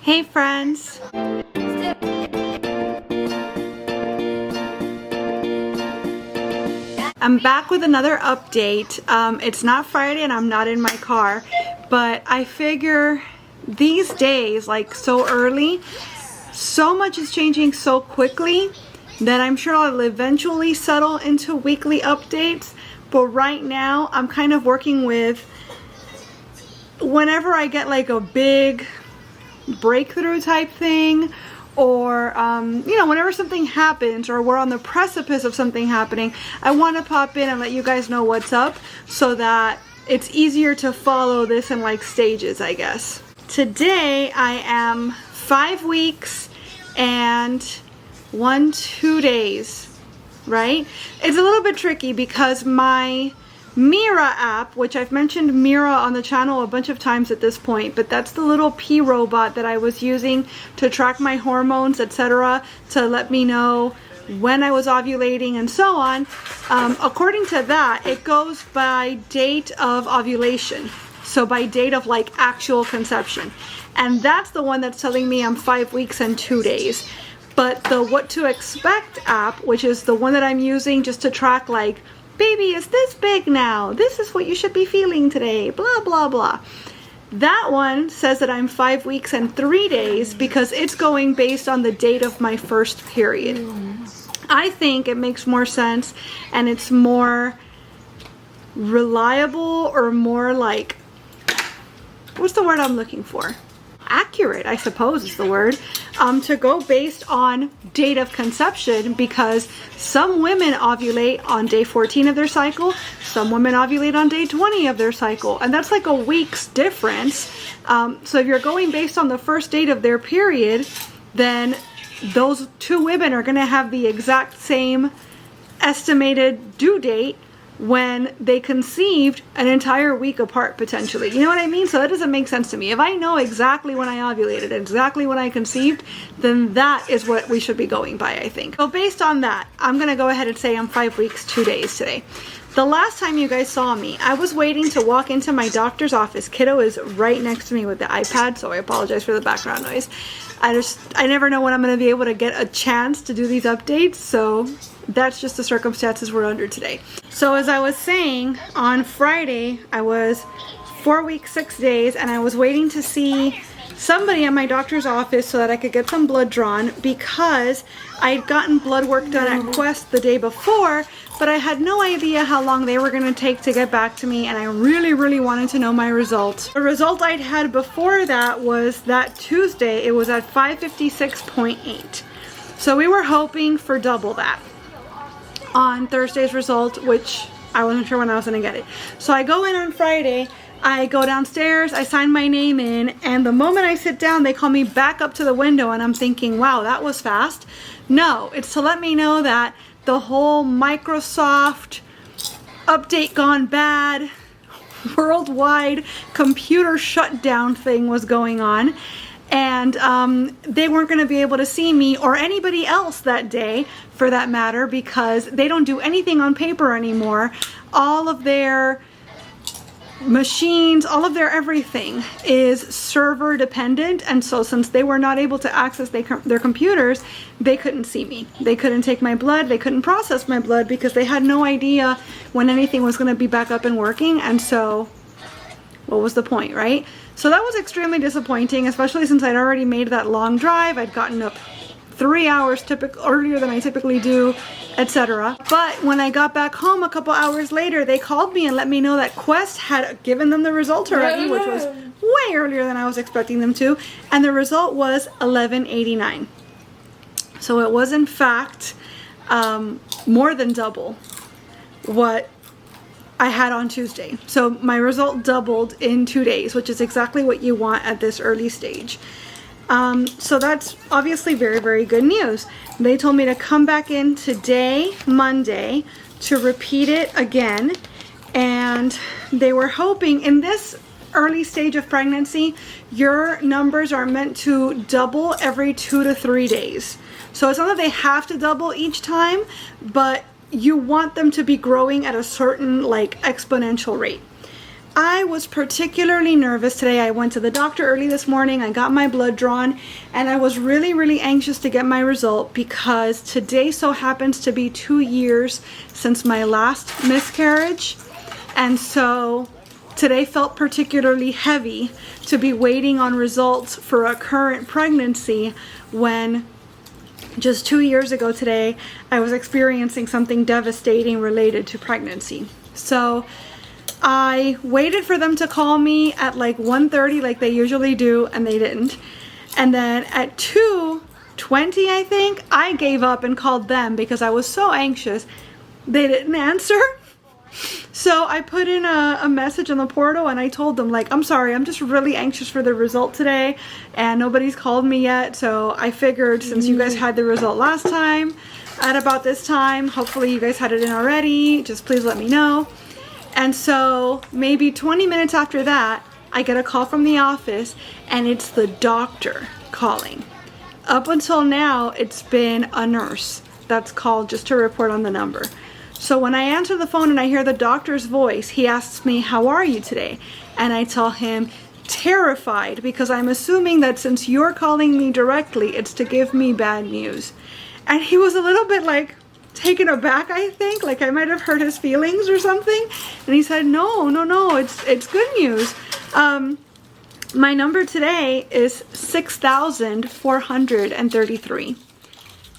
Hey friends! I'm back with another update. It's not Friday and I'm not in my car, but I figure these days, like so early, so much is changing so quickly that I'm sure I'll eventually settle into weekly updates. But right now I'm kind of working with whenever I get like a big breakthrough type thing, or you know, whenever something happens or we're on the precipice of something happening, I want to pop in and let you guys know what's up so that it's easier to follow this in like stages, I guess. Today I am 5 weeks and 2 days, right? It's a little bit tricky because my Mira app, which I've mentioned Mira on the channel a bunch of times at this point, but that's the little pee robot that I was using to track my hormones, etc., to let me know when I was ovulating and so on. According to that, it goes by date of ovulation, so by date of like actual conception, and that's the one that's telling me I'm 5 weeks and 2 days. But the What to Expect app, which is the one that I'm using just to track like, baby is this big now, this is what you should be feeling today, blah blah blah, that one says that I'm 5 weeks and 3 days because it's going based on the date of my first period. I think it makes more sense and it's more reliable, or more like, what's the word I'm looking for? Accurate, I suppose is the word, to go based on date of conception, because some women ovulate on day 14 of their cycle, some women ovulate on day 20 of their cycle, and that's like a week's difference. So if you're going based on the first date of their period, then those two women are going to have the exact same estimated due date when they conceived an entire week apart potentially. You know what I mean? So that doesn't make sense to me. If I know exactly when I ovulated, exactly when I conceived, then that is what we should be going by, I think. So based on that, I'm gonna go ahead and say I'm 5 weeks, 2 days today. The last time you guys saw me, I was waiting to walk into my doctor's office. Kiddo is right next to me with the iPad, so I apologize for the background noise. I never know when I'm gonna be able to get a chance to do these updates, so that's just the circumstances we're under today. So as I was saying, on Friday, I was 4 weeks, 6 days, and I was waiting to see somebody at my doctor's office so that I could get some blood drawn, because I'd gotten blood work done at Quest the day before, but I had no idea how long they were gonna take to get back to me, and I really, really wanted to know my results. The result I'd had before that was that Tuesday. It was at 556.8. So we were hoping for double that on Thursday's result, which I wasn't sure when I was gonna get it. So I go in on Friday, I go downstairs, I sign my name in, and the moment I sit down, they call me back up to the window, and I'm thinking, wow, that was fast. No, it's to let me know that the whole Microsoft update gone bad, worldwide computer shutdown thing was going on, and they weren't going to be able to see me or anybody else that day, for that matter, because they don't do anything on paper anymore. All of their machines, all of their everything is server dependent, and so since they were not able to access their computers, they couldn't see me. They couldn't take my blood, they couldn't process my blood, because they had no idea when anything was going to be back up and working, and so what was the point, right? So that was extremely disappointing, especially since I'd already made that long drive. I'd gotten up 3 hours earlier than I typically do, etc. But when I got back home a couple hours later, they called me and let me know that Quest had given them the result already, which was way earlier than I was expecting them to, and the result was 1189. So it was in fact more than double what I had on Tuesday. So my result doubled in 2 days, which is exactly what you want at this early stage. So that's obviously very, very good news. They told me to come back in today, Monday, to repeat it again, and they were hoping in this early stage of pregnancy, your numbers are meant to double every 2 to 3 days. So it's not that they have to double each time, but you want them to be growing at a certain like exponential rate. I was particularly nervous today. I went to the doctor early this morning. I got my blood drawn, and I was really, really anxious to get my result because today so happens to be 2 years since my last miscarriage. And so today felt particularly heavy to be waiting on results for a current pregnancy when just 2 years ago today, I was experiencing something devastating related to pregnancy. So I waited for them to call me at like 1:30 like they usually do, and they didn't. And then at 2:20, I think, I gave up and called them because I was so anxious. They didn't answer. So I put in a message on the portal and I told them, like, I'm sorry, I'm just really anxious for the result today and nobody's called me yet. So I figured since you guys had the result last time at about this time, hopefully you guys had it in already, just please let me know. And so maybe 20 minutes after that, I get a call from the office and it's the doctor calling. Up until now, it's been a nurse that's called just to report on the number. So when I answer the phone and I hear the doctor's voice, he asks me, how are you today? And I tell him, terrified, because I'm assuming that since you're calling me directly, it's to give me bad news. And he was a little bit like taken aback, I think, like I might have hurt his feelings or something. And he said, no, it's good news. My number today is 6,433.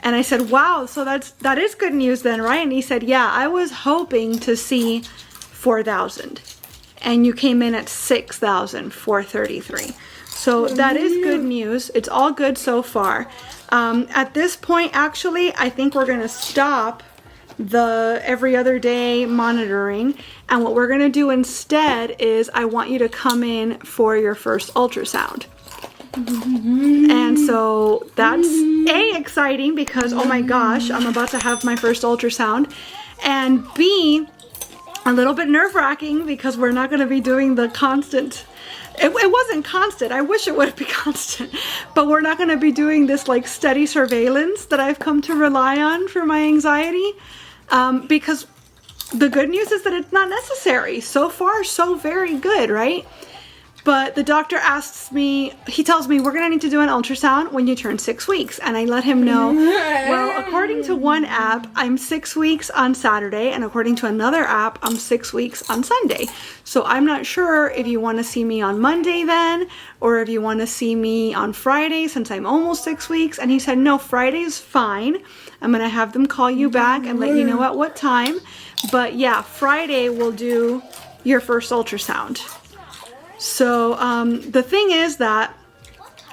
And I said, wow, so that is good news then, right? And he said, yeah, I was hoping to see 4,000. And you came in at 6,433. So that is good news. It's all good so far. At this point, actually, I think we're going to stop the every other day monitoring. And what we're going to do instead is I want you to come in for your first ultrasound. And so that's A, exciting because, oh my gosh, I'm about to have my first ultrasound, and B, a little bit nerve-wracking because we're not going to be doing the constant, it wasn't constant, I wish it would be constant, but we're not going to be doing this like steady surveillance that I've come to rely on for my anxiety, because the good news is that it's not necessary. So far, so very good, right? But the doctor asks me, he tells me, we're going to need to do an ultrasound when you turn 6 weeks. And I let him know, well, according to one app, I'm 6 weeks on Saturday. And according to another app, I'm 6 weeks on Sunday. So I'm not sure if you want to see me on Monday then, or if you want to see me on Friday since I'm almost 6 weeks. And he said, no, Friday's fine. I'm going to have them call you back and let you know at what time. But yeah, Friday we'll do your first ultrasound. So the thing is that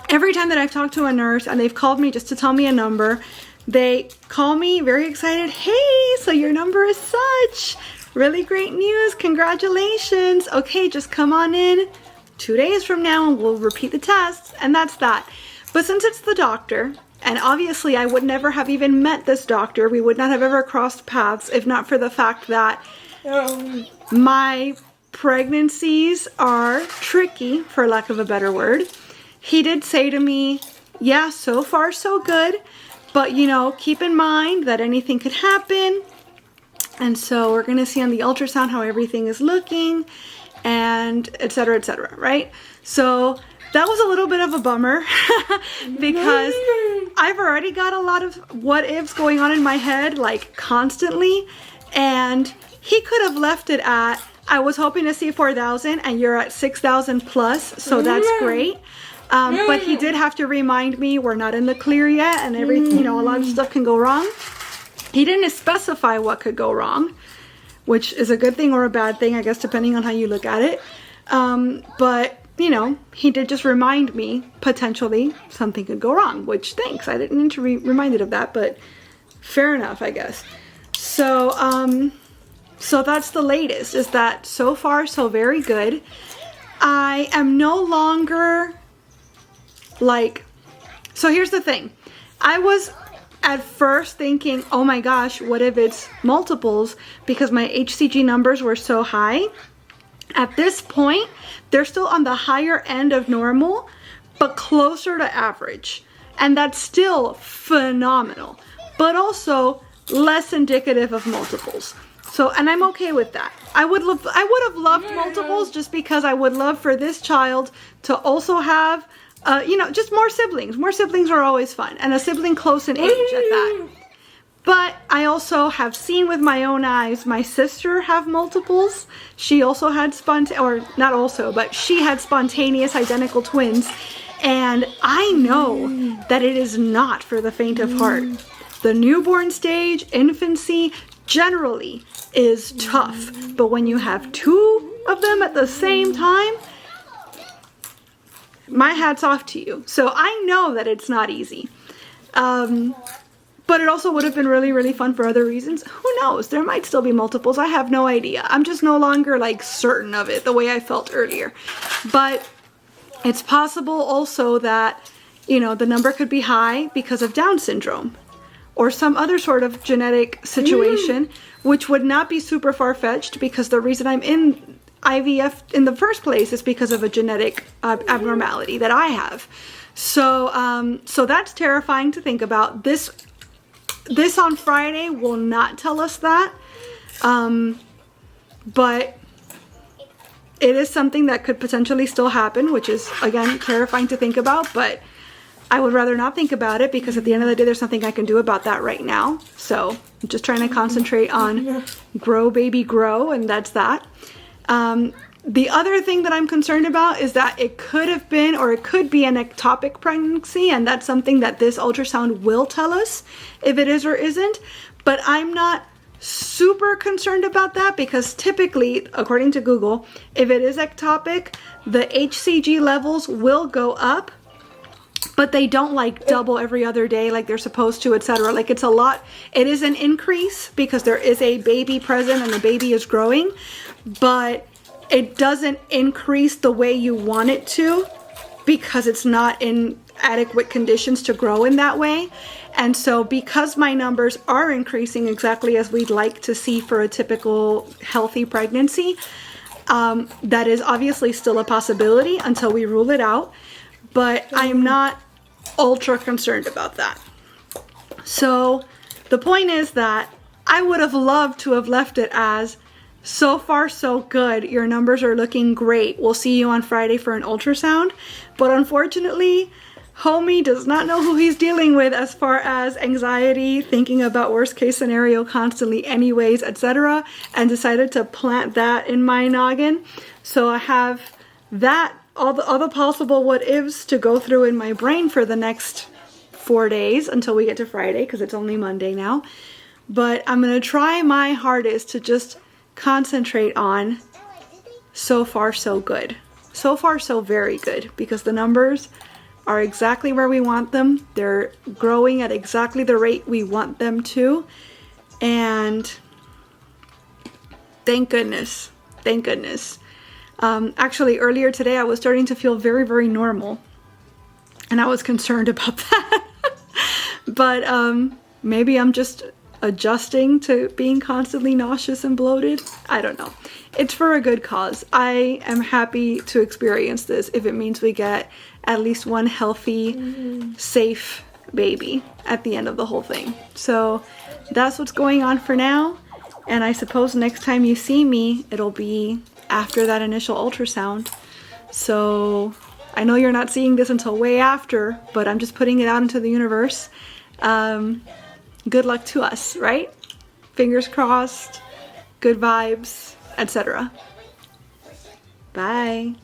every time that I've talked to a nurse and they've called me just to tell me a number, they call me very excited. Hey, so your number is such. Really great news. Congratulations. Okay, just come on in 2 days from now and we'll repeat the tests. And that's that. But since it's the doctor, and obviously I would never have even met this doctor, we would not have ever crossed paths if not for the fact that my pregnancies are tricky, for lack of a better word. He did say to me, yeah, so far so good, but you know, keep in mind that anything could happen. And so we're going to see on the ultrasound how everything is looking and etc., right? So that was a little bit of a bummer because I've already got a lot of what ifs going on in my head, like constantly, and he could have left it at, I was hoping to see 4,000 and you're at 6,000 plus, so that's great. But he did have to remind me we're not in the clear yet and everything, you know, a lot of stuff can go wrong. He didn't specify what could go wrong, which is a good thing or a bad thing, I guess, depending on how you look at it. But, you know, he did just remind me potentially something could go wrong, which thanks. I didn't need to be reminded of that, but fair enough, I guess. So, so that's the latest, is that so far so very good. I am no longer like, so here's the thing. I was at first thinking, oh my gosh, what if it's multiples, because my HCG numbers were so high. At this point, they're still on the higher end of normal, but closer to average. And that's still phenomenal, but also less indicative of multiples. So, and I'm okay with that. I would have loved multiples just because I would love for this child to also have, you know, just more siblings. More siblings are always fun, and a sibling close in age at that. But I also have seen with my own eyes my sister have multiples. She also had she had spontaneous identical twins. And I know that it is not for the faint of heart. The newborn stage, infancy, generally is tough. But when you have two of them at the same time, my hat's off to you. So I know that it's not easy. But it also would have been really, really fun for other reasons. Who knows? There might still be multiples. I have no idea. I'm just no longer like certain of it the way I felt earlier. But it's possible also that, you know, the number could be high because of Down syndrome or some other sort of genetic situation, which would not be super far-fetched because the reason I'm in IVF in the first place is because of a genetic abnormality that I have. So, so that's terrifying to think about. This on Friday will not tell us that, but it is something that could potentially still happen, which is, again, terrifying to think about, but I would rather not think about it because at the end of the day, there's nothing I can do about that right now. So I'm just trying to concentrate on grow, baby, grow, and that's that. The other thing that I'm concerned about is that it could have been, or it could be an ectopic pregnancy, and that's something that this ultrasound will tell us if it is or isn't, but I'm not super concerned about that because typically, according to Google, if it is ectopic, the HCG levels will go up, but they don't like double every other day like they're supposed to, etc. Like it's a lot, it is an increase because there is a baby present and the baby is growing, but it doesn't increase the way you want it to because it's not in adequate conditions to grow in that way. And so because my numbers are increasing exactly as we'd like to see for a typical healthy pregnancy, that is obviously still a possibility until we rule it out, but I'm not ultra concerned about that. So the point is that I would have loved to have left it as so far so good, your numbers are looking great, we'll see you on Friday for an ultrasound, but unfortunately homie does not know who he's dealing with as far as anxiety, thinking about worst case scenario constantly anyways, etc., and decided to plant that in my noggin. So I have that, all the possible what ifs to go through in my brain for the next 4 days until we get to Friday, because it's only Monday now. But I'm gonna try my hardest to just concentrate on so far so good. So far so very good, because the numbers are exactly where we want them. They're growing at exactly the rate we want them to. And thank goodness. Thank goodness. Actually, earlier today, I was starting to feel very, very normal. And I was concerned about that. But maybe I'm just adjusting to being constantly nauseous and bloated. I don't know. It's for a good cause. I am happy to experience this if it means we get at least one healthy, safe baby at the end of the whole thing. So that's what's going on for now. And I suppose next time you see me, it'll be after that initial ultrasound. So I know you're not seeing this until way after, but I'm just putting it out into the universe. Good luck to us, right? Fingers crossed, good vibes, etc. Bye.